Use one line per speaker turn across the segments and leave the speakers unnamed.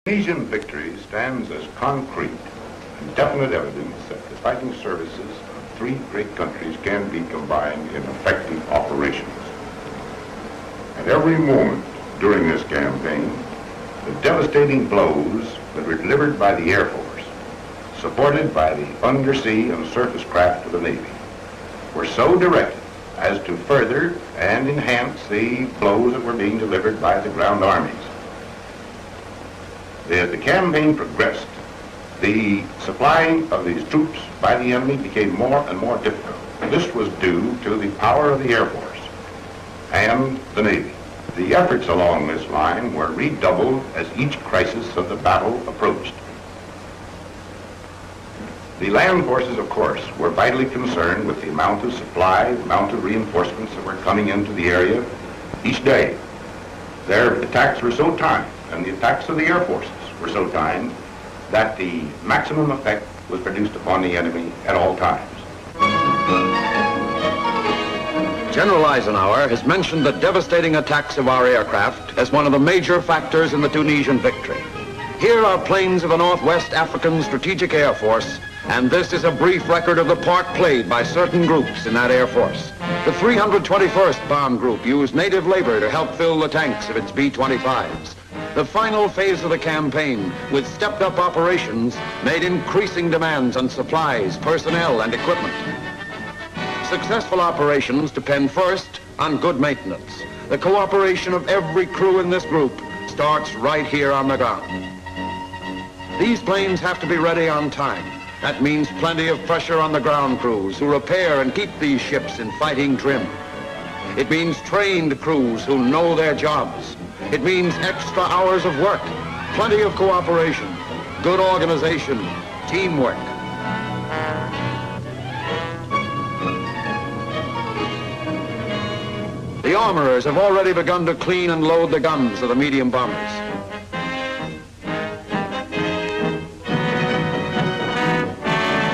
Indonesian victory stands as concrete and definite evidence that the fighting services of three great countries can be combined in effective operations. At every moment during this campaign, the devastating blows that were delivered by the Air Force, supported by the undersea and surface craft of the Navy, were so directed as to further and enhance the blows that were being delivered by the ground armies. As the campaign progressed, the supplying of these troops by the enemy became more and more difficult. And this was due to the power of the Air Force and the Navy. The efforts along this line were redoubled as each crisis of the battle approached. The land forces, of course, were vitally concerned with the amount of supply, the amount of reinforcements that were coming into the area each day. Their attacks were so timed, and the attacks of the air forces were so timed, that the maximum effect was produced upon the enemy at all times.
General Eisenhower has mentioned the devastating attacks of our aircraft as one of the major factors in the Tunisian victory. Here are planes of the Northwest African Strategic Air Force, and this is a brief record of the part played by certain groups in that Air Force. The 321st Bomb Group used native labor to help fill the tanks of its B-25s. The final phase of the campaign, with stepped-up operations, made increasing demands on supplies, personnel, and equipment. Successful operations depend first on good maintenance. The cooperation of every crew in this group starts right here on the ground. These planes have to be ready on time. That means plenty of pressure on the ground crews who repair and keep these ships in fighting trim. It means trained crews who know their jobs. It means extra hours of work, plenty of cooperation, good organization, teamwork. The armorers have already begun to clean and load the guns of the medium bombers.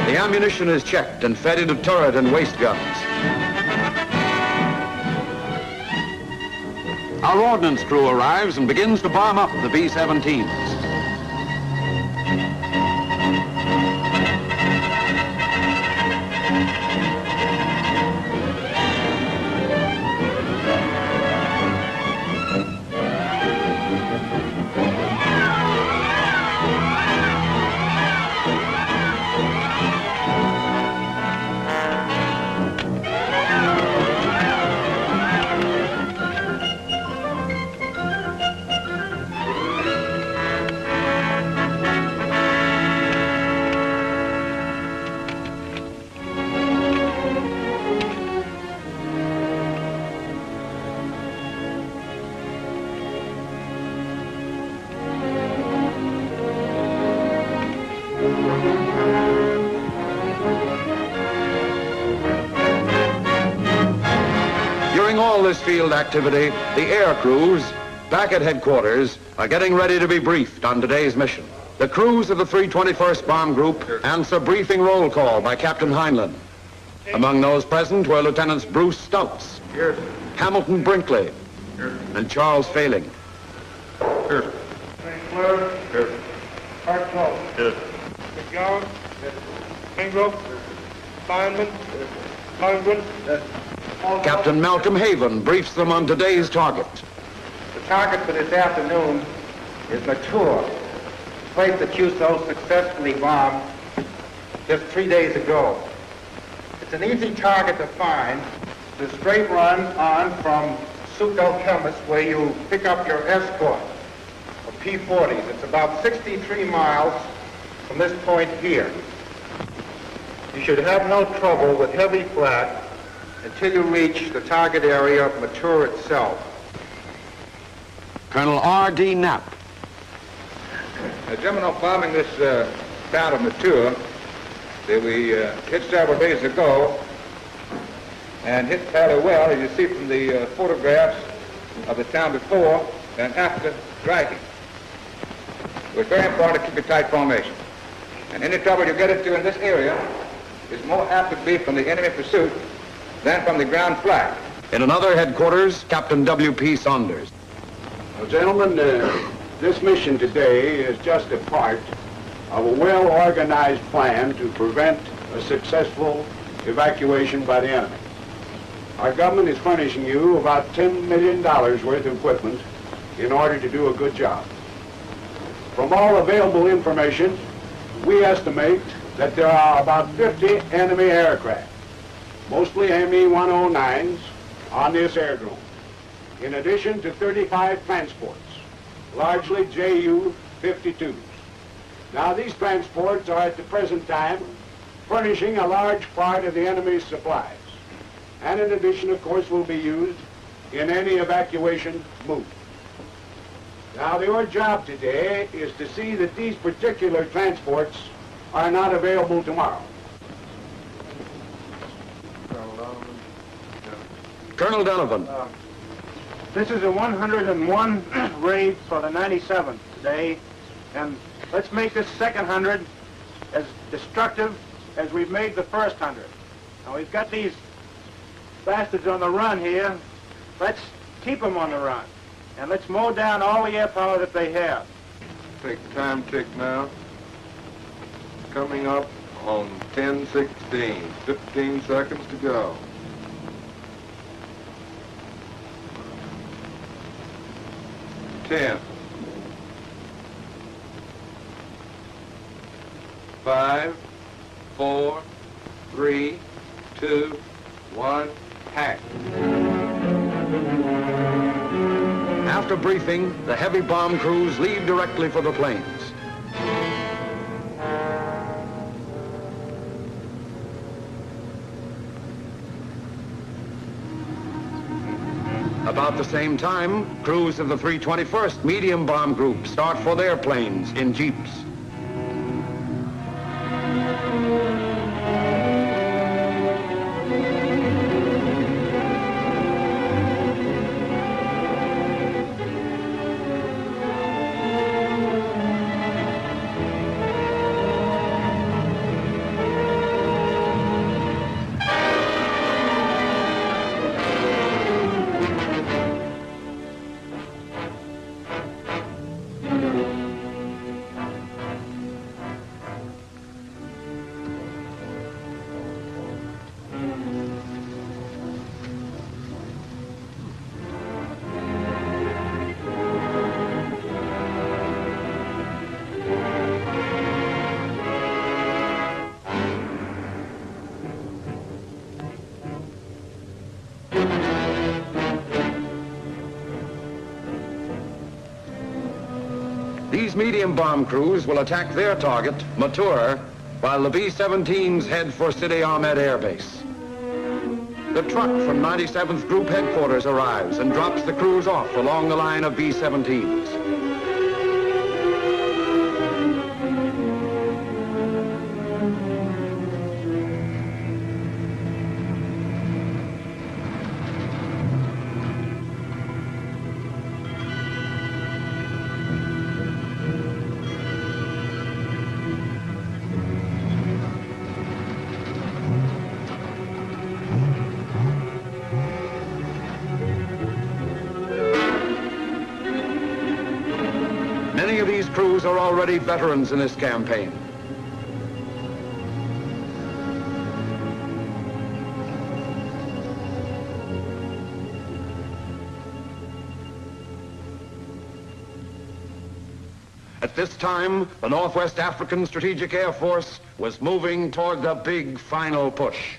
The ammunition is checked and fed into turret and waist guns. Our ordnance crew arrives and begins to bomb up the B-17s. During all this field activity, the air crews back at headquarters are getting ready to be briefed on today's mission. The crews of the 321st Bomb Group answer briefing roll call by Captain Heinlein. Among those present were Lieutenants Bruce Stouts,
Here.
Hamilton Brinkley,
Here.
and Charles Failing.
Here.
St. Clair.
Here.
Hartnell.
Here.
McGowan. Ingram. Steinman. Lundgren.
Captain Malcolm Haven briefs them on today's target.
The target for this afternoon is Mature, the place that you so successfully bombed just 3 days ago. It's an easy target to find. It's a straight run on from Suco Chemist, where you pick up your escort of P-40s. It's about 63 miles from this point here. You should have no trouble with heavy flak until you reach the target area of Mature itself.
Colonel R.D. Knapp.
Gentlemen, I'm bombing this town of Mature that we hit several days ago and hit fairly well, as you see from the photographs of the town before and after striking. It was very important to keep a tight formation. And any trouble you get into in this area is more apt to be from the enemy pursuit than from the ground flag.
In another headquarters, Captain W.P. Saunders.
Well, gentlemen, This mission today is just a part of a well-organized plan to prevent a successful evacuation by the enemy. Our government is furnishing you about $10 million worth of equipment in order to do a good job. From all available information, we estimate that there are about 50 enemy aircraft, mostly Me-109s, on this aerodrome, in addition to 35 transports, largely Ju-52s. Now, these transports are at the present time furnishing a large part of the enemy's supplies, and in addition, of course, will be used in any evacuation move. Now, your job today is to see that these particular transports are not available tomorrow.
Colonel Donovan.
This is a 101 raid for the 97th today, and let's make this second 100 as destructive as we've made the first 100. Now, we've got these bastards on the run here. Let's keep them on the run, and let's mow down all the air power that they have.
Take the time tick now. Coming up on 10:16. 15 seconds to go. 10. 5, 4, 3, 2, 1, hack.
After briefing, the heavy bomb crews leave directly for the plains. About the same time, crews of the 321st Medium Bomb Group start for their planes in jeeps. These medium bomb crews will attack their target, Matur, while the B-17s head for Sidi Ahmed Air Base. The truck from 97th Group headquarters arrives and drops the crews off along the line of B-17s. Many of these crews are already veterans in this campaign. At this time, the Northwest African Strategic Air Force was moving toward the big final push.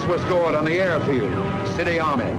were scored on the airfield. City Army.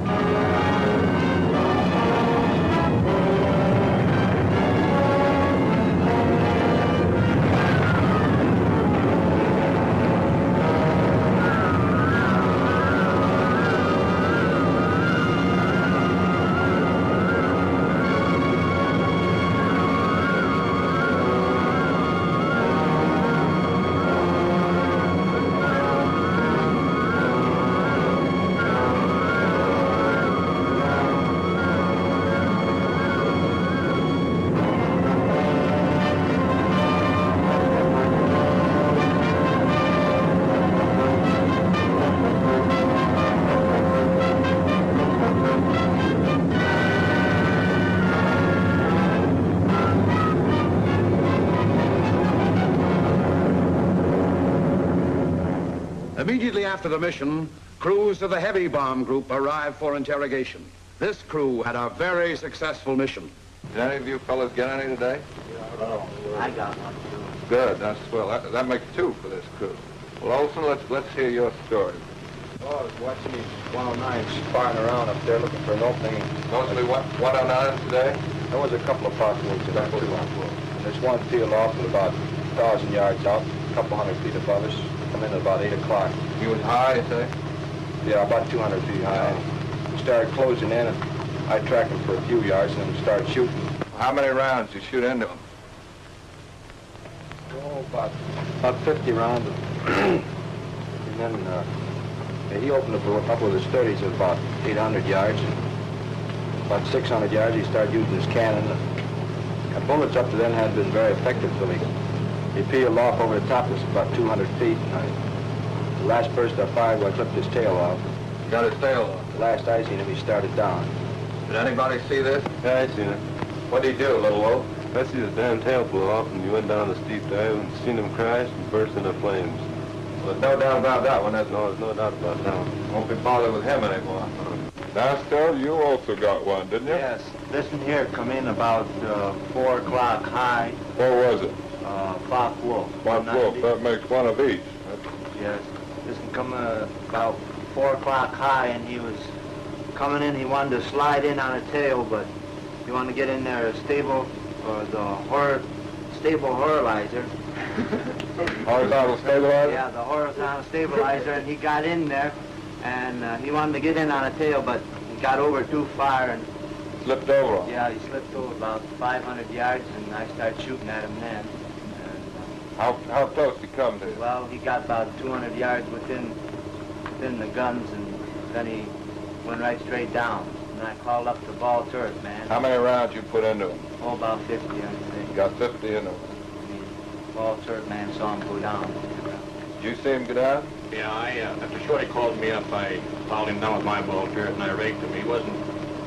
Immediately after the mission, crews of the heavy bomb group arrived for interrogation. This crew had a very successful mission.
Did any of you fellas get any today?
I got one, too.
Good, that's swell. That makes two for this crew. Well, Olson, let's hear your story.
Oh, I was watching these 109s firing around up there looking for an opening.
Mostly what 109 today?
There was a couple of possibilities today, too. And there's one field off at about 1,000 yards out, a couple hundred feet above us. Come in at about 8 o'clock.
You was high, you say?
Yeah, about 200 feet high. We started closing in, and I tracked them for a few yards and then started shooting.
How many rounds did you shoot into them?
Oh, about 50 rounds. And then he opened up with his 30s at about 800 yards. And about 600 yards, he started using his cannon. The bullets up to then had been very effective till he peeled off over the top of us about 200 feet. And the last burst I fired, I clipped his tail off.
Got his tail off.
The last I seen him, he started down.
Did anybody see this?
Yeah, I seen it.
What did he do, Little Wolf?
I see his damn tail blow off, and you went down the steep dive and seen him crash and burst into flames.
Well, there's no doubt about that one, is there?
No, there's no doubt about that one.
Won't be bothered with him anymore. Now, Stowe, you also got one, didn't you?
Yes. This one here come in about 4 o'clock high.
Where was it?
Clock Wolf.
One wolf. That makes one of each.
Yes. This one come about 4 o'clock high, and he was coming in. He wanted to slide in on a tail, but he wanted to get in there stable, or the stable horalizer.
Horizontal stabilizer?
Yeah, the horizontal stabilizer, and he got in there, and he wanted to get in on a tail, but he got over too far, and
Slipped over.
yeah, he slipped over about 500 yards, and I started shooting at him then.
How close did he come to you?
Well, he got about 200 yards within the guns, and then he went right straight down. And I called up the ball turret man.
How many rounds you put into him?
Oh, about 50, I'd say.
You got 50 into him.
The ball turret man saw him go down.
Did you see him get out?
Yeah, after Shorty called me up, I followed him down with my ball turret, and I raked him. He wasn't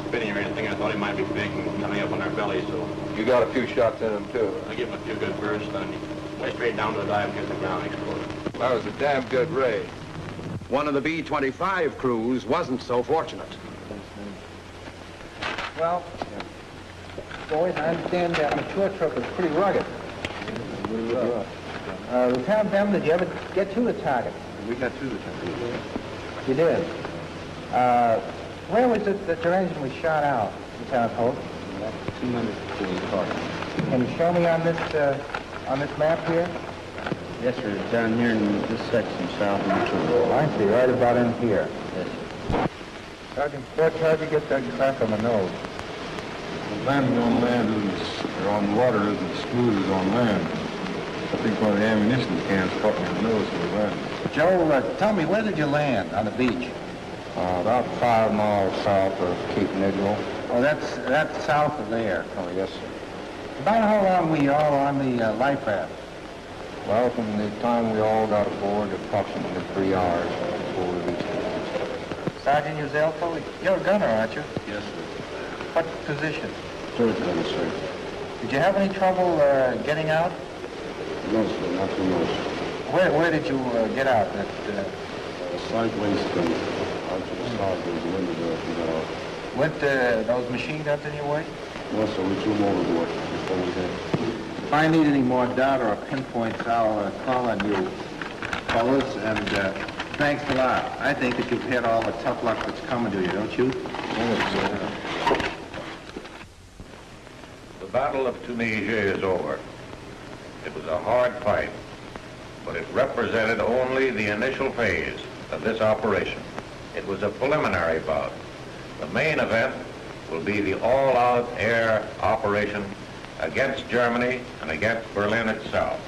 spinning or anything. I thought he might be big and coming up on our belly, so
You got a few shots in him, too.
I gave him a few good bursts, and he went straight down to the dive and hit the ground and exploded.
That was a damn good raid.
One of the B-25 crews wasn't so fortunate.
Well, boys, I understand that mature truck is pretty rugged. Lieutenant Bem, did you ever get to the target?
We got through the target.
You did. Where was it that your engine was shot out, Lieutenant Holt?
240 target.
Can you show me on this map here?
Yes, sir. It's down here in this section, south of the
Oh, I see, right about in here.
Yes, sir.
Sergeant Ford, how'd you get that crack on the nose?
Landing on land isn't, or on water isn't as smooth as on land. I think one of the ammunition cans caught me in the nose when we landed.
Joe, tell me, where did you land on the beach?
About 5 miles south of Cape Negro.
Oh, that's south of there.
Oh, yes, sir.
About how long were you all on the life raft?
Well, from the time we all got aboard, approximately 3 hours before we reached the land.
Sergeant Uzelko, you're a gunner, aren't you?
Yes, sir.
What position?
Third gunner, sir.
Did you have any trouble getting out?
No, sir, not too much.
Where did you get out?
Sideways gunner. Out to the sideways window there if we got out.
Went those machine guns in your way?
No, sir, we threw them overboard before we did.
If I need any more data or pinpoints, I'll call on you, fellas, and
Thanks a lot. I think that you've had all the tough luck that's coming to you, don't you?
The Battle of Tunisia is over. It was a hard fight, but it represented only the initial phase of this operation. It was a preliminary bout. The main event will be the all-out air operation against Germany and against Berlin itself.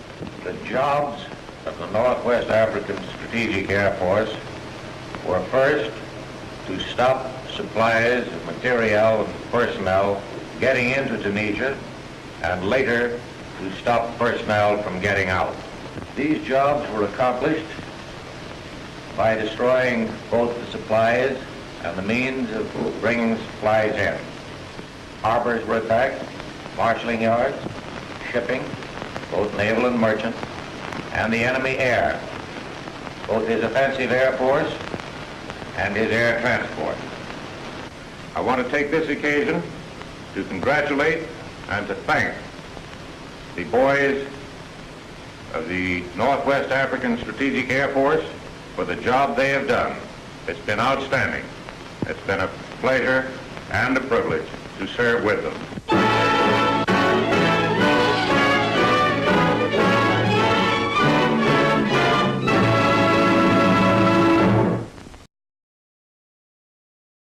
The jobs of the Northwest African Strategic Air Force were first to stop supplies of materiel and personnel getting into Tunisia, and later to stop personnel from getting out. These jobs were accomplished by destroying both the supplies and the means of bringing supplies in. Harbors were attacked, marshalling yards, shipping, both naval and merchant, and the enemy air, both his offensive air force and his air transport. I want to take this occasion to congratulate and to thank the boys of the Northwest African Strategic Air Force for the job they have done. It's been outstanding. It's been a pleasure and a privilege to serve with them.